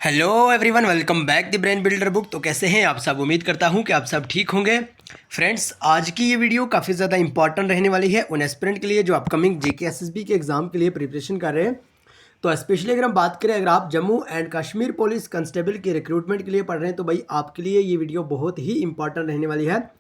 Hello everyone, welcome back the brain builder book. तो कैसे हैं आप सब? उम्मीद करता हूं कि आप सब ठीक होंगे। फ्रेंड्स, आज की ये वीडियो काफ़ी ज़्यादा इंपॉर्टेंट रहने वाली है उन एस्पिरेंट के लिए जो अपकमिंग जेके एसएसबी के एग्ज़ाम के लिए प्रिपरेशन कर रहे हैं। तो स्पेशली अगर हम बात करें, अगर आप Jammu and Kashmir police constable की रिक्रूटमेंट के लिए पढ़ रहे हैं तो भाई आपके लिए ये वीडियो बहुत ही इंपॉर्टेंट रहने वाली है,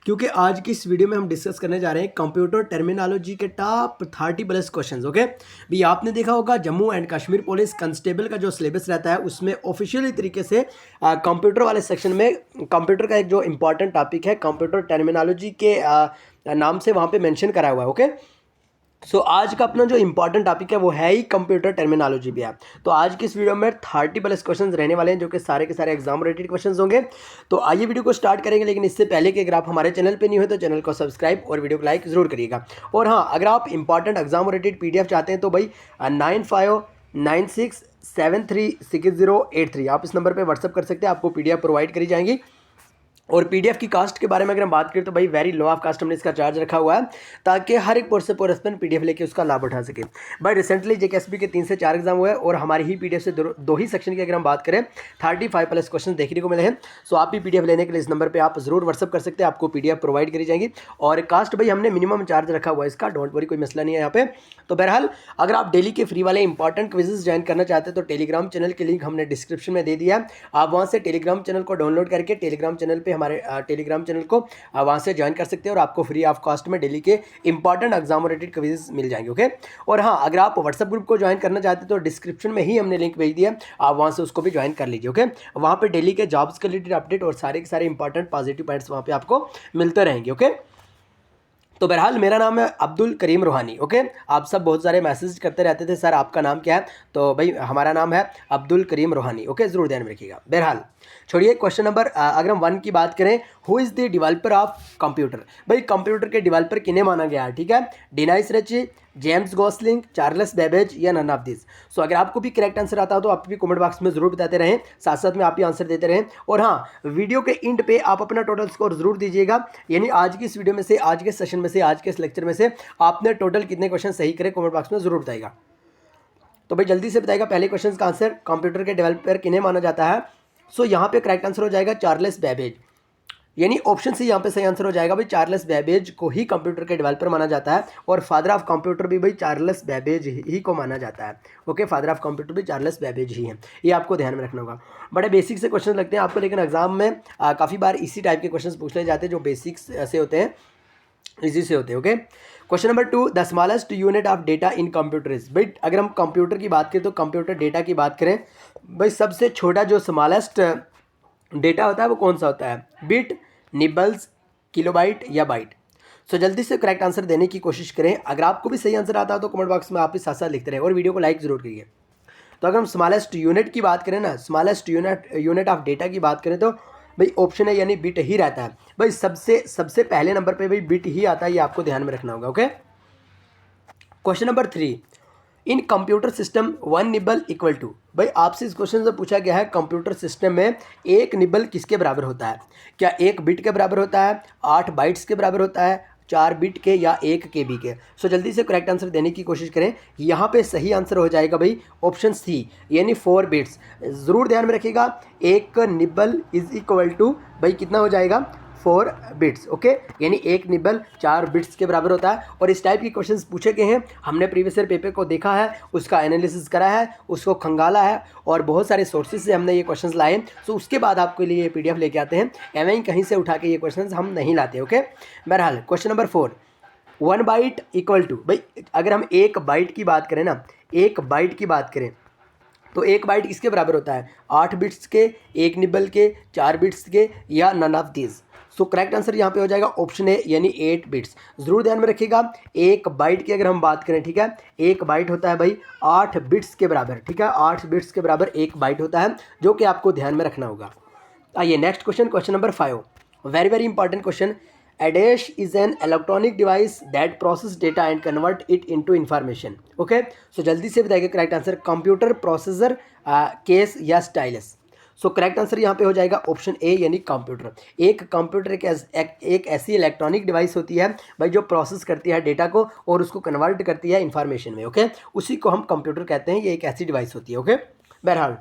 क्योंकि आज की इस वीडियो में हम डिस्कस करने जा रहे हैं कंप्यूटर टर्मिनोलॉजी के टॉप 30+ क्वेश्चंस। ओके भी आपने देखा होगा Jammu and Kashmir police constable का जो सिलेबस रहता है उसमें ऑफिशियली तरीके से कंप्यूटर वाले सेक्शन में कंप्यूटर का एक जो इंपॉर्टेंट टॉपिक है कंप्यूटर टर्मिनोलॉजी के नाम से वहाँ पे मेंशन करा हुआ है। ओके सो आज का अपना जो इंपॉर्टेंट टॉपिक है वो है ही कंप्यूटर टर्मिनोलॉजी भी है। तो आज की इस वीडियो में 30+ क्वेश्चंस रहने वाले हैं जो कि सारे के सारे एग्जाम रिलेटेड क्वेश्चंस होंगे। तो आइए वीडियो को स्टार्ट करेंगे, लेकिन इससे पहले कि अगर आप हमारे चैनल पे नहीं हो तो चैनल को सब्सक्राइब और वीडियो को लाइक जरूर करिएगा। और हाँ, अगर आप इंपॉर्टेंट एग्जाम रिलेटेड PDF चाहते हैं तो भाई 9596736083 आप इस नंबर पर व्हाट्सअप कर सकते हैं, आपको PDF प्रोवाइड करी जाएंगी। और PDF की कास्ट के बारे में अगर हम बात करें तो भाई वेरी लो ऑफ कास्ट हमने इसका चार्ज रखा हुआ है ताकि हर एक पोस्ट से रेस्पेक्ट PDF लेके उसका लाभ उठा सके। भाई रिसेंटली JKSB के 3 से 4 एग्जाम हुए और हमारी ही PDF से दो ही सेक्शन की अगर हम बात करें 35+ क्वेश्चन देखने को मिले हैं। सो आप भी PDF लेने के लिए इस नंबर पर आप जरूर व्हाट्सअप कर सकते हैं, आपको PDF प्रोवाइड करी जाएंगी। और कास्ट भाई हमने मिनिमम चार्ज रखा हुआ है इसका, डोंट वरी, कोई मसला नहीं है यहाँ पे। तो बहरहाल अगर आप डेली के फ्री वाले इंपॉर्टेंट क्विजेस ज्वाइन करना चाहते हैं तो टेलीग्राम चैनल की लिंक हमने डिस्क्रिप्शन में दे दिया है। आप वहाँ से टेलीग्राम चैनल को डाउनलोड करके टेलीग्राम चैनल पे हमारे टेलीग्राम चैनल को वहाँ से ज्वाइन कर सकते हैं और आपको फ्री ऑफ कॉस्ट में डेली के इंपॉर्टेंट एग्जाम रिलेटेड क्विजेस मिल जाएंगे। ओके और हाँ, अगर आप व्हाट्सएप ग्रुप को ज्वाइन करना चाहते हैं तो डिस्क्रिप्शन में ही हमने लिंक भेज दिया है, आप वहाँ से उसको भी ज्वाइन कर लीजिए। ओके वहाँ पे डेली के जॉब्स के रिलेटेड अपडेट और सारे के सारे इंपॉर्टेंट पॉजिटिव पॉइंट्स वहाँ पे आपको मिलते रहेंगे। ओके तो बहरहाल मेरा नाम है अब्दुल करीम रूहानी। ओके आप सब बहुत सारे मैसेज करते रहते थे, सर आपका नाम क्या है? तो भाई हमारा नाम है अब्दुल करीम रूहानी। ओके ज़रूर ध्यान में रखिएगा। बहरहाल छोड़िए क्वेश्चन नंबर अगर हम 1 की बात करें, who is the developer of computer? भाई कंप्यूटर के डेवलपर किन्हें माना गया है? ठीक है, Dennis Ritchie, James Gosling, Charles Babbage या नन ऑफ दिस। सो अगर आपको भी करेक्ट आंसर आता हो तो आप भी कमेंट बॉक्स में जरूर बताते रहें, साथ साथ में आप भी आंसर देते रहें। और हाँ, वीडियो के एंड पे आप अपना टोटल स्कोर जरूर दीजिएगा, यानी आज की इस वीडियो में से, आज के सेशन में से, आज के इस लेक्चर में से आपने टोटल कितने क्वेश्चन सही करे कमेंट बॉक्स में जरूर बताएगा। तो भाई जल्दी से बताएगा पहले क्वेश्चन का आंसर, कंप्यूटर के डेवलपर किन्हें माना जाता है? सो यहाँ पे करेक्ट आंसर हो जाएगा चार्ल्स बेबेज, यानी ऑप्शन सी यहाँ पे सही आंसर हो जाएगा। भाई चार्ल्स बेबेज को ही कंप्यूटर के डेवलपर माना जाता है और फादर ऑफ कंप्यूटर भी भाई चार्ल्स बेबेज ही को माना जाता है। ओके फादर ऑफ कंप्यूटर भी चार्ल्स बेबेज ही है, ये आपको ध्यान में रखना होगा। बड़े बेसिक से क्वेश्चन लगते हैं आपको, लेकिन एग्जाम में काफ़ी बार इसी टाइप के क्वेश्चन पूछ ले जाते हैं जो बेसिक्स से होते हैं, इजी से होते हैं। Okay question number 2, the smallest unit of data in computer is. भाई अगर हम कंप्यूटर की बात करें तो कंप्यूटर डेटा की बात करें, भाई सबसे छोटा जो स्मॉलेस्ट डेटा होता है वो कौन सा होता है? बिट, निबल्स, किलोबाइट या बाइट? सो जल्दी से करेक्ट आंसर देने की कोशिश करें। अगर आपको भी सही आंसर आता हो तो कमेंट बॉक्स में आप भी साथ साथ लिखते रहें और वीडियो को लाइक जरूर करिए। तो अगर हम स्मॉलेस्ट यूनिट की बात करें ना, स्मॉलेस्ट यूनिट ऑफ डेटा की बात करें तो भाई ऑप्शन है यानी बिट ही रहता है। भाई सबसे पहले नंबर पे भाई बिट ही आता है, ये आपको ध्यान में रखना होगा। Okay question number 3, in computer system 1 nibble equal to. भाई आपसे इस क्वेश्चन से पूछा गया है कंप्यूटर सिस्टम में 1 निबल किसके बराबर होता है? क्या 1 बिट के बराबर होता है, 8 बाइट्स के बराबर होता है, 4 बिट के या 1 KB के? सो जल्दी से करेक्ट आंसर देने की कोशिश करें। यहाँ पे सही आंसर हो जाएगा भाई ऑप्शन सी, यानी 4 बिट्स। ज़रूर ध्यान में रखिएगा, 1 निबल इज इक्वल टू भाई कितना हो जाएगा? 4 बिट्स। ओके यानी 1 निबल 4 बिट्स के बराबर होता है। और इस टाइप के क्वेश्चंस पूछे गए हैं, हमने प्रीवियस ईयर पेपर को देखा है, उसका एनालिसिस करा है, उसको खंगाला है और बहुत सारे सोर्सेज से हमने ये क्वेश्चंस लाए। सो उसके बाद आपके लिए ये PDF लेके आते हैं, एवं कहीं से उठा के ये क्वेश्चंस हम नहीं लाते। ओके बहरहाल question number 4, 1 byte equal to. भाई अगर हम 1 बाइट की बात करें ना, 1 बाइट की बात करें तो 1 बाइट किसके बराबर होता है? 8 बिट्स के, 1 निबल के, 4 बिट्स के या none of this? So correct answer यहाँ पे हो जाएगा ऑप्शन ए, यानी 8 बिट्स। जरूर ध्यान में रखिएगा, 1 बाइट की अगर हम बात करें, ठीक है, 1 बाइट होता है भाई 8 बिट्स के बराबर। ठीक है, 8 बिट्स के बराबर 1 बाइट होता है, जो कि आपको ध्यान में रखना होगा। आइए next question, question number 5, very very important question. ADASH is an electronic device that process data and convert it into information. Okay so जल्दी से बताइए correct answer, computer, processor, case या स्टाइलस? सो करेक्ट आंसर यहाँ पे हो जाएगा option A, यानी computer. एक कंप्यूटर एक ऐसी इलेक्ट्रॉनिक डिवाइस होती है भाई जो प्रोसेस करती है डेटा को और उसको कन्वर्ट करती है इंफॉर्मेशन में। ओके उसी को हम कंप्यूटर कहते हैं, ये एक ऐसी डिवाइस होती है। ओके बहरहाल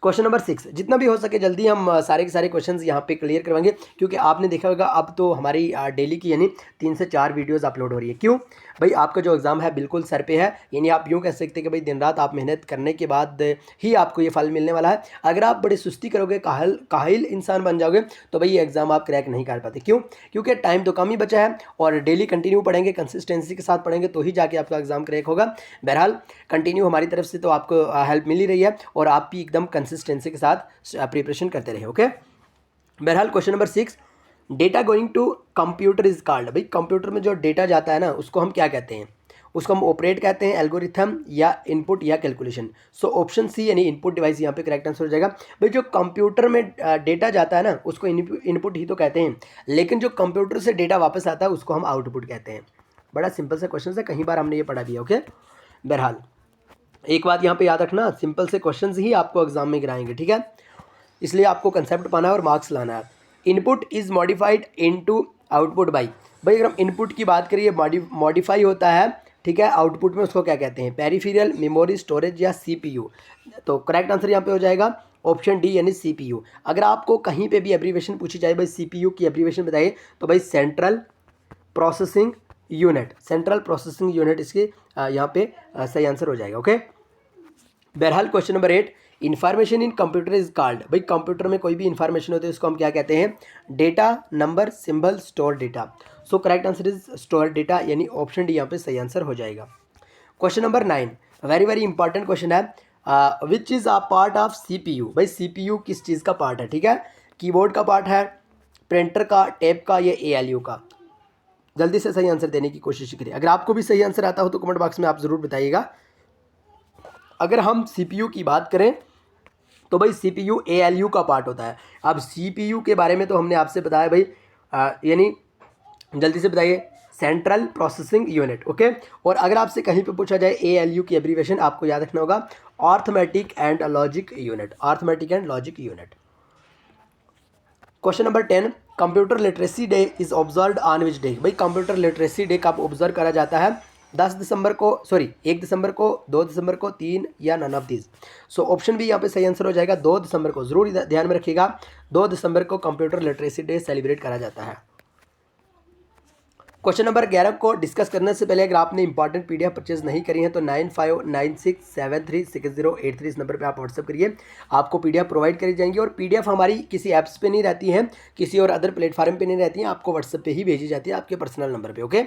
क्वेश्चन नंबर 6, जितना भी हो सके जल्दी हम सारे के सारे क्वेश्चंस यहाँ पे क्लियर करवाएंगे, क्योंकि आपने देखा होगा अब तो हमारी डेली की यानी 3 से 4 वीडियोस अपलोड हो रही है। क्यों भाई, आपका जो एग्ज़ाम है बिल्कुल सर पे है, यानी आप यूँ कह सकते हैं कि भाई दिन रात आप मेहनत करने के बाद ही आपको ये फल मिलने वाला है। अगर आप बड़ी सुस्ती करोगे, काहिल इंसान बन जाओगे, तो भाई ये एग्ज़ाम आप क्रैक नहीं कर पाते। क्यों? क्योंकि टाइम तो कम ही बचा है और डेली कंटिन्यू पढ़ेंगे, कंसिस्टेंसी के साथ पढ़ेंगे तो ही जाके आपका एग्ज़ाम क्रैक होगा। बहरहाल कंटिन्यू हमारी तरफ से तो आपको हेल्प मिल ही रही है और आप भी एकदम कंसिस्टेंसी के साथ प्रिपरेशन करते रहे। ओके, बहरहाल question number 6, data going to computer is called. भाई कंप्यूटर में जो डेटा जाता है ना, उसको हम क्या कहते हैं? उसको हम ऑपरेट कहते हैं, एल्गोरिथम या इनपुट या कैलकुलेशन। सो ऑप्शन सी यानी इनपुट डिवाइस यहाँ पे करेक्ट आंसर हो जाएगा। भाई जो कंप्यूटर में डेटा जाता है ना, उसको इनपुट ही तो कहते हैं, लेकिन जो कंप्यूटर से डेटा वापस आता है उसको हम आउटपुट कहते हैं। बड़ा सिंपल सा क्वेश्चन है, कहीं बार हमने ये पढ़ा दिया। ओके, बहरहाल एक बात यहाँ पे याद रखना, सिंपल से क्वेश्चंस ही आपको एग्जाम में गिराएंगे, ठीक है? इसलिए आपको कंसेप्ट पाना है और मार्क्स लाना है। Input is modified into output by. भाई अगर हम इनपुट की बात करिए, मॉडिफाई होता है, ठीक है? आउटपुट में उसको क्या कहते हैं? पेरिफेरल, मेमोरी, स्टोरेज या सीपीयू। तो करेक्ट आंसर यहाँ पे हो जाएगा ऑप्शन डी यानी सीपीयू। अगर आपको कहीं पे भी एब्रीवेशन पूछी जाए, भाई सीपीयू की एब्रीवेशन बताइए, तो भाई central processing unit, central processing unit इसके यहाँ पे सही आंसर हो जाएगा। ओके, बहरहाल question number 8, information in computer is called. भाई कंप्यूटर में कोई भी इन्फॉर्मेशन होती है उसको हम क्या कहते हैं? Data, number, symbol, store data. So correct answer is store data यानी ऑप्शन डी यहाँ पे सही आंसर हो जाएगा। Question number 9, very very important question है, which is a part of CPU. भाई सीपीयू किस चीज़ का पार्ट है? ठीक है, कीबोर्ड का पार्ट है, प्रिंटर का, टैब का या एएलयू का? जल्दी से सही आंसर देने की कोशिश करिए। अगर आपको भी सही आंसर आता हो तो कमेंट बॉक्स में आप ज़रूर बताइएगा। अगर हम सीपीयू की बात करें तो भाई सीपीयू एएलयू का पार्ट होता है। अब सीपीयू के बारे में तो हमने आपसे बताया भाई, यानी जल्दी से बताइए, सेंट्रल प्रोसेसिंग यूनिट। ओके, और अगर आपसे कहीं पे पूछा जाए एएलयू की एब्रीवेशन, आपको याद रखना होगा arithmetic and logic unit, arithmetic and logic unit. Question number 10, computer literacy day is observed on which day. भाई कंप्यूटर लिटरेसी डे कब ऑब्जर्व करा जाता है? 10 दिसंबर को, सॉरी 1 दिसंबर को, 2 दिसंबर को, 3 या none of this. So option भी यहाँ पे सही आंसर हो जाएगा 2 दिसंबर को। जरूर ध्यान में रखिएगा, 2 दिसंबर को कंप्यूटर लिटरेसी डे सेलिब्रेट करा जाता है। क्वेश्चन नंबर 11 को डिस्कस करने से पहले अगर आपने इंपॉर्टेंट पीडीएफ परचेज नहीं करी है तो 9596736083 इस नंबर पे आप व्हाट्सअप करिए, आपको पीडीएफ प्रोवाइड करी जाएंगी। और पीडीएफ हमारी किसी ऐप्स पे नहीं रहती हैं, किसी और अदर प्लेटफॉर्म पे नहीं रहती हैं, आपको व्हाट्सअप पे ही भेजी जाती है आपके पर्सनल नंबर पे। ओके,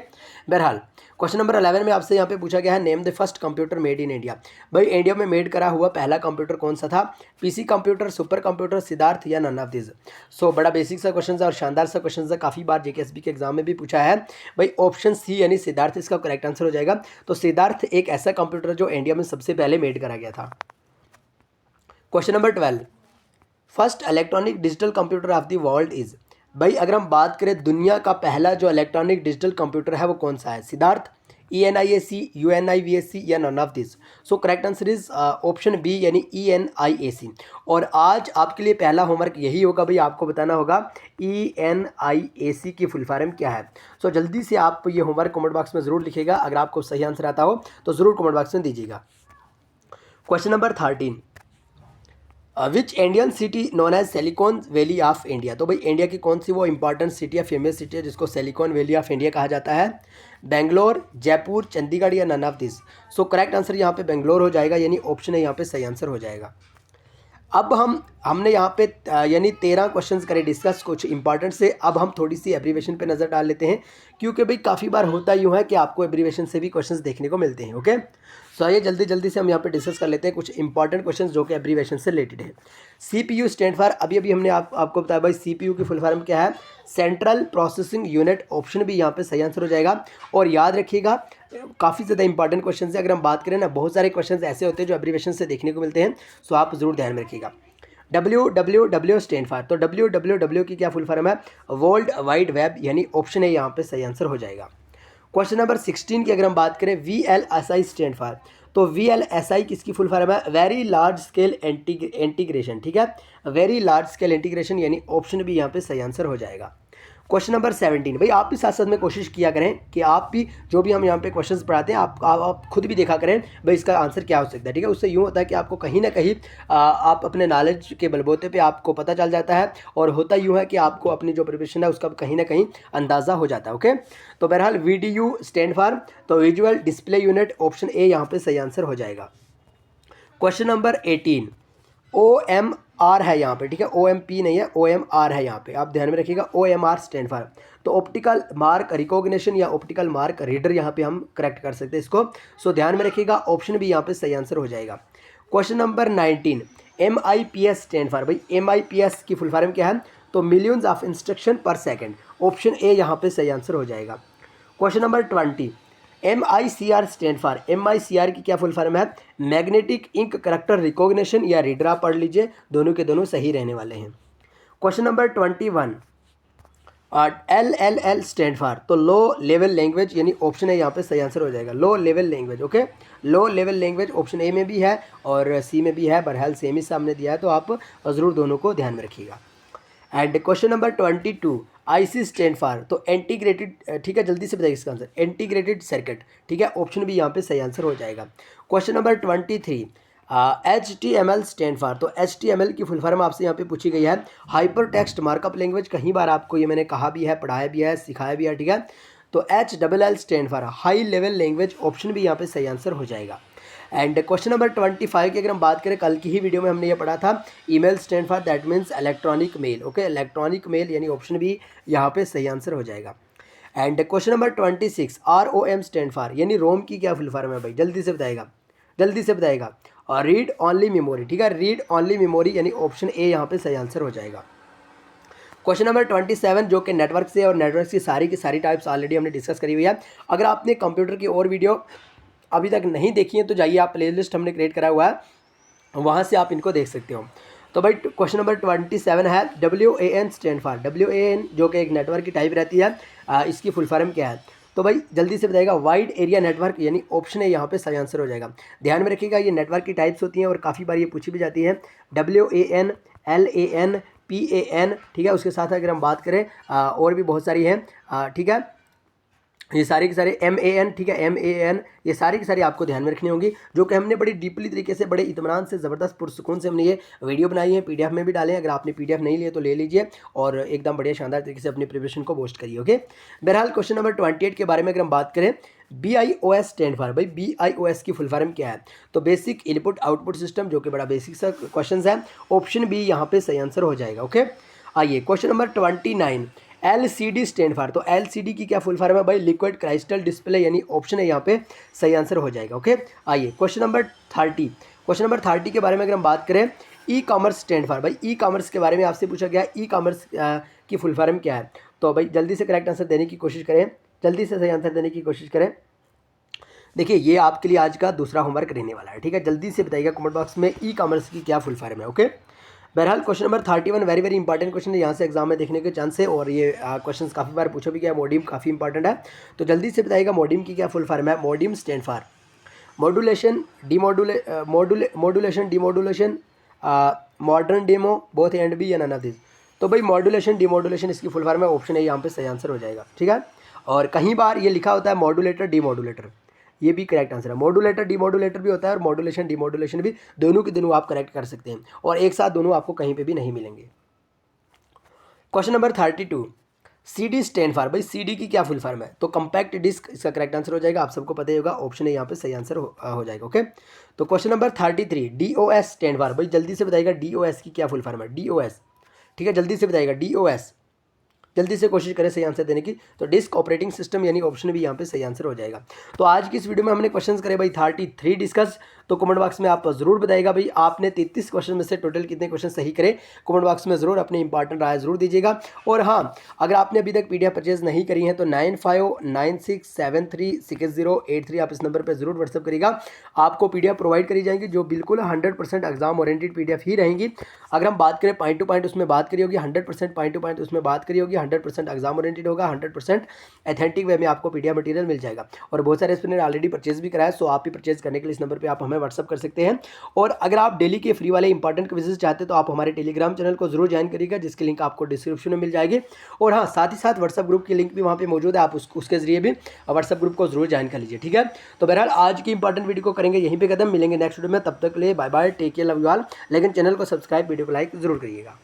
बहरहाल क्वेश्चन नंबर 11 में आपसे यहाँ पे पूछा गया है, name the first computer made in India. भाई इंडिया में मेड करा हुआ पहला कंप्यूटर कौन सा था? PC computer, super computer, Siddharth या नन ऑफ दिस। सो बड़ा बेसिक सा क्वेश्चन है और शानदार सा क्वेश्चन है, काफ़ी बार जेकेएसबी के एग्जाम में भी पूछा है। भाई ऑप्शन सी यानी सिद्धार्थ इसका करेक्ट आंसर हो जाएगा। तो सिद्धार्थ एक ऐसा कंप्यूटर जो इंडिया में सबसे पहले मेड करा गया था। Question number 12, first electronic digital computer of the world is. भाई अगर हम बात करें दुनिया का पहला जो इलेक्ट्रॉनिक डिजिटल कंप्यूटर है वो कौन सा है? सिद्धार्थ, ENIAC, UNIVAC या none of this. So correct answer is option B यानी ENIAC। और आज आपके लिए पहला होमवर्क यही होगा भाई, आपको बताना होगा ENIAC की फुल फॉर्म क्या है। सो जल्दी से आप ये होमवर्क कमेंट बॉक्स में ज़रूर लिखिएगा, अगर आपको सही आंसर आता हो तो ज़रूर कमेंट बॉक्स में दीजिएगा। Question number 13, which Indian city known as silicon valley of India. तो भाई इंडिया की कौन सी वो इंपॉर्टेंट सिटी है, फेमस सिटी है जिसको सिलिकॉन वैली ऑफ इंडिया कहा जाता है? बेंगलोर, जयपुर, चंडीगढ़ या none of this. So correct answer यहाँ पे बेंगलोर हो जाएगा, यानी ऑप्शन है यहाँ पे सही आंसर हो जाएगा। अब हमने यहाँ पे यानी 13 क्वेश्चंस करे डिस्कस, कुछ इंपॉर्टेंट से। अब हम थोड़ी सी एब्रीवेशन पे नज़र डाल लेते हैं, क्योंकि भाई काफ़ी बार होता यूँ है कि आपको एब्रीवेशन से भी क्वेश्चंस देखने को मिलते हैं। ओके, सो आइए जल्दी से हम यहाँ पे डिस्कस कर लेते हैं कुछ इंपॉर्टेंट क्वेश्चंस जो कि एब्रीवेशन से रिलेटेड है। CPU स्टैंड फॉर, अभी हमने आपको बताया भाई CPU की फुल फॉर्म क्या है? Central processing unit. ऑप्शन भी यहाँ पे सही आंसर हो जाएगा। और याद रखिएगा काफ़ी ज़्यादा इंपॉर्टेंट क्वेश्चन है, अगर हम बात करें ना, बहुत सारे क्वेश्चन ऐसे होते हैं जो एब्रीवेशन से देखने को मिलते हैं, सो आप ज़रूर ध्यान में रखिएगा। WWW स्टैंड फॉर, तो WWW की क्या फुल फॉर्म है? वर्ल्ड वाइड वेब, यानी ऑप्शन है यहाँ पे सही आंसर हो जाएगा। क्वेश्चन नंबर 16 की अगर हम बात करें, VLSI स्टैंड फॉर, तो VLSI किसकी फुल फॉर्म है? Very large scale integration. ठीक है, वेरी लार्ज स्केल इंटीग्रेशन, यानी ऑप्शन भी यहाँ पे सही आंसर हो जाएगा। क्वेश्चन नंबर 17, भाई आप भी साथ साथ में कोशिश किया करें कि आप भी जो भी हम यहाँ पे क्वेश्चंस पढ़ाते हैं आप खुद भी देखा करें भाई इसका आंसर क्या हो सकता है, ठीक है। उससे यूँ होता है कि आपको कहीं ना कहीं आप अपने नॉलेज के बलबूते पे आपको पता चल जाता है, और होता यूँ है कि आपको अपनी जो प्रिपरेशन है उसका कहीं ना कहीं अंदाज़ा हो जाता है। ओके, तो बहरहाल VDU स्टैंड फॉर तो visual display unit, option A यहाँ पे सही आंसर हो जाएगा। क्वेश्चन नंबर 18, OMR है यहाँ पे, ठीक है, OMP नहीं है, OMR है यहाँ पे, आप ध्यान में रखिएगा। OMR स्टैंड फॉर तो ऑप्टिकल मार्क रिकॉग्निशन या ऑप्टिकल मार्क रीडर यहाँ पे हम करेक्ट कर सकते हैं इसको। सो ध्यान में रखिएगा, ऑप्शन भी यहाँ पे सही आंसर हो जाएगा। Question number 19, MIPS stand for, भाई MIPS की फुल फॉर्म क्या है, तो मिलियंस ऑफ इंस्ट्रक्शन पर सेकेंड, ऑप्शन ए यहाँ पे सही आंसर हो जाएगा। Question number 20, MICR stand for, MICR की क्या फुल फॉर्म है, मैग्नेटिक इंक करेक्टर रिकॉग्निशन या रीडर, आप पढ़ लीजिए, दोनों के दोनों सही रहने वाले हैं। Question number 21, LLL stand for तो लो लेवल लैंग्वेज, यानी ऑप्शन ए यहाँ पे सही आंसर हो जाएगा, low level language. Okay, low level language option A में भी है और सी में भी है, बहरहाल सेम ही सामने दिया है, तो आप ज़रूर दोनों को ध्यान में रखिएगा। And question number 22, IC stand for तो इंटीग्रेटेड, ठीक है, जल्दी से बताइए इसका आंसर, इंटीग्रेटेड सर्किट, ठीक है, ऑप्शन भी यहाँ पे सही आंसर हो जाएगा। Question number 23, HTML stand for तो HTML की फुल फॉर्म आपसे यहाँ पे पूछी गई है, हाइपर टेक्स्ट मार्कअप लैंग्वेज, कहीं बार आपको ये मैंने कहा भी है, पढ़ाया भी है, सिखाया भी है, ठीक है। तो HLL stand for high level language, option भी यहाँ पे सही आंसर हो जाएगा। एंड क्वेश्चन नंबर 25 की अगर हम बात करें, कल की ही वीडियो में हमने ये पढ़ा था, email stand for that means electronic mail. Okay, electronic mail यानी ऑप्शन भी यहाँ पे सही आंसर हो जाएगा। And question number 26, ROM stand for यानी रोम की क्या फुल फॉर्म है, भाई जल्दी से बताएगा, जल्दी से बताएगा। और रीड ओनली मेमोरी, ठीक है, रीड ओनली मेमोरी यानी ऑप्शन ए यहाँ पे सही आंसर हो जाएगा। क्वेश्चन नंबर 27 जो कि नेटवर्क से, और नेटवर्क की सारी टाइप्स ऑलरेडी हमने डिस्कस करी हुई है। अगर आपने कंप्यूटर की और वीडियो अभी तक नहीं देखी है तो जाइए, आप प्लेलिस्ट हमने क्रिएट करा हुआ है, वहाँ से आप इनको देख सकते हो। तो भाई क्वेश्चन नंबर 27 है, WAN स्टैंड फॉर, WAN जो कि एक नेटवर्क की टाइप रहती है, इसकी फुल फॉर्म क्या है, तो भाई जल्दी से बताएगा, वाइड एरिया नेटवर्क, यानी ऑप्शन है यहाँ पे सही आंसर हो जाएगा। ध्यान में रखिएगा, ये नेटवर्क की टाइप्स होती हैं और काफ़ी बार ये पूछी भी जाती है, WAN, LAN, PAN, ठीक है। उसके साथ अगर हम बात करें और भी बहुत सारी हैं, ठीक है, ये सारे के सारे MAN, ठीक है, MAN, ये सारी की सारी आपको ध्यान में रखनी होंगी, जो कि हमने बड़ी डीपली तरीके से, बड़े इत्मीनान से, ज़बरदस्त पुरसुकून से हमने ये वीडियो बनाई है, PDF में भी डालें। अगर आपने PDF नहीं लिए तो ले लीजिए और एकदम बढ़िया शानदार तरीके से अपनी प्रिपरेशन को बूस्ट करिए। ओके, बहरहाल क्वेश्चन नंबर 28 के बारे में अगर हम बात करें, BIOS स्टैंड फॉर, भाई BIOS की फुल फॉर्म क्या है, तो बेसिक इनपुट आउटपुट सिस्टम, जो कि बड़ा बेसिक सा क्वेश्चन है, ऑप्शन बी यहाँ पे सही आंसर हो जाएगा। ओके, आइए question number 29, LCD stand for तो LCD की क्या फुल फॉर्म है, भाई लिक्विड क्राइस्टल डिस्प्ले, यानी ऑप्शन है यहाँ पे सही आंसर हो जाएगा। ओके, आइए क्वेश्चन नंबर 30, क्वेश्चन नंबर 30 के बारे में अगर हम बात करें, E-कॉमर्स स्टैंड फॉर, भाई E-कॉमर्स के बारे में आपसे पूछा गया, E-कॉमर्स की फुल फॉर्म क्या है, तो भाई जल्दी से करेक्ट आंसर देने की कोशिश करें, जल्दी से सही आंसर देने की कोशिश करें। देखिए ये आपके लिए आज का दूसरा होमवर्क रहने वाला है, ठीक है, जल्दी से बताइएगा कमेंट बॉक्स में E-कॉमर्स की क्या फुल फॉर्म है। ओके, बहरहाल question number 31 very very important question है, यहाँ से एग्जाम में देखने के चांस है, और ये क्वेश्चन काफ़ी बार पूछा भी गया, मोडियम काफ़ी इंपॉर्टेंट है, तो जल्दी से बताइएगा मोडियम की क्या फुल फॉर्म है। Modem stand for modulation, modulation, demodulation, modern demo, both and B या नन ऑफ दिस, तो भाई मॉड्यूलेशन डिमॉड्यूलेशन इसकी फुल फॉर्म है, ऑप्शन है यहाँ पे सही आंसर हो जाएगा। ठीक है, और कहीं बार ये लिखा होता है मॉड्यूलेटर डिमॉड्यूलेटर, ये भी करेक्ट आंसर है। मॉड्यूलेटर डिमॉड्यूलेटर भी होता है और मॉड्यूलेशन डिमॉड्यूलेशन भी, दोनों के दोनों आप करेक्ट कर सकते हैं, और एक साथ दोनों आपको कहीं पे भी नहीं मिलेंगे। Question number 32, CD stand for, भाई CD की क्या फुल फॉर्म है, तो कम्पैक्ट डिस्क इसका करेक्ट आंसर हो जाएगा, आप सबको पता ही होगा, ऑप्शन है यहाँ पे सही आंसर हो जाएगा। ओके, तो question number 33, DOS stand for, भाई जल्दी से बताइएगा DOS की क्या फुल फॉर्म है, DOS, ठीक है, जल्दी से बताइएगा DOS, जल्दी से कोशिश करें सही आंसर देने की, तो डिस्क ऑपरेटिंग सिस्टम यानी ऑप्शन भी यहाँ पे सही आंसर हो जाएगा। तो आज की इस वीडियो में हमने क्वेश्चंस करे भाई 33 डिस्कस, तो कमेंट बॉक्स में आप जरूर बताइएगा भाई आपने 33 क्वेश्चन में से टोटल कितने क्वेश्चन सही करे, कमेंट बॉक्स में जरूर अपनी इंपॉर्टेंट राय जरूर दीजिएगा। और हाँ, अगर आपने अभी तक PDF परचेज नहीं करी है तो 9596736083 आप इस नंबर पर जरूर व्हाट्सअप करिएगा, आपको PDF प्रोवाइड करी जाएंगी जो बिल्कुल 100% एग्जाम ओरिएंटेड PDF ही रहेंगी। अगर हम बात करें पॉइंट टू पॉइंट, उसमें बात करी होगी 100% पॉइंट टू पॉइंट, उसमें बात करी होगी 100% एग्जाम ओरिएंटेड होगा, 100% एथेंटिक वे में आपको PDF मटेरियल मिल जाएगा। और बहुत सारे स्टूडेंट ने ऑलरेडी परचेज भी कराया, सो आप भी परचेज करने के लिए इस नंबर पर आप हमें व्हाट्सअप कर सकते हैं। और अगर आप डेली के फ्री वाले इंपॉर्टेंट क्विज़ेस चाहते हैं तो आप हमारे टेलीग्राम चैनल को जरूर ज्वाइन करिएगा, जिसकी लिंक आपको डिस्क्रिप्शन में मिल जाएगी। और हाँ, साथ ही साथ व्हाट्सअप ग्रुप की लिंक भी वहाँ पे मौजूद है, आप उसके जरिए भी व्हाट्सअप ग्रुप को जरूर ज्वाइन कर लीजिए, ठीक है। तो बहरहाल आज की इंपॉर्टेंट वीडियो को करेंगे यहीं पे खत्म, मिलेंगे नेक्स्ट वीडियो में, तब तक के लिए bye bye, take care, love you all. लेकिन चैनल को सब्सक्राइब, वीडियो को लाइक जरूर करिएगा।